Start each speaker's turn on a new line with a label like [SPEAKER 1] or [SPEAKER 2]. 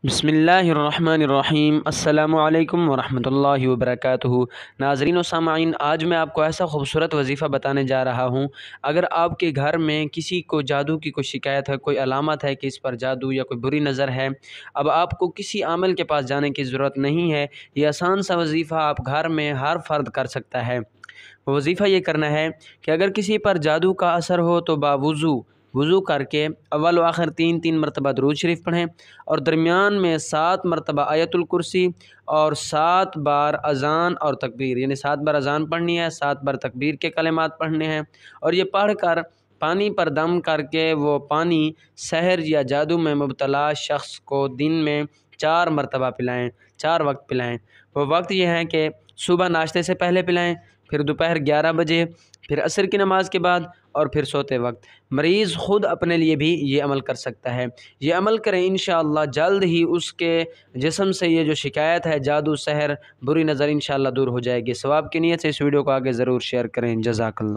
[SPEAKER 1] बिस्मिल्लाहिर्रहमानिर्रहीम। अस्सलामु अलैकुम वरहमतुल्लाहि वबरकातुहू। नाज़रीन व सामाईन, आज मैं आपको ऐसा खूबसूरत वजीफ़ा बताने जा रहा हूँ। अगर आपके घर में किसी को जादू की कोई शिकायत है, कोई अलामत है कि इस पर जादू या कोई बुरी नज़र है, अब आपको किसी आमिल के पास जाने की ज़रूरत नहीं है। ये आसान सा वजीफ़ा आप घर में हर फ़र्द कर सकता है। वजीफ़ा ये करना है कि अगर किसी पर जादू का असर हो तो वज़ू करके अव्वल व आखिर 3 मरतबा दुरूद शरीफ पढ़ें और दरमियान में 7 मरतबा आयतुल कुर्सी और 7 बार अज़ान और तकबीर, यानी 7 बार अज़ान पढ़नी है, 7 बार तकबीर के कलिमात पढ़ने हैं। और ये पढ़ कर पानी पर दम करके वो पानी सहर या जादू में मुब्तला शख्स को दिन में 4 मरतबा पिलाएँ, 4 वक्त पिलाएँ। वो वक्त ये हैं कि सुबह नाश्ते से पहले पिलाएँ, फिर दोपहर 11 बजे, फिर असर की नमाज के बाद और फिर सोते वक्त। मरीज़ ख़ुद अपने लिए भी ये अमल कर सकता है। ये अमल करें, इंशाअल्लाह जल्द ही उसके जिस्म से ये जो शिकायत है जादू, सहर, बुरी नज़र, इंशाअल्लाह दूर हो जाएगी। सवाब की नीयत से इस वीडियो को आगे ज़रूर शेयर करें। जज़ाकल्लाह।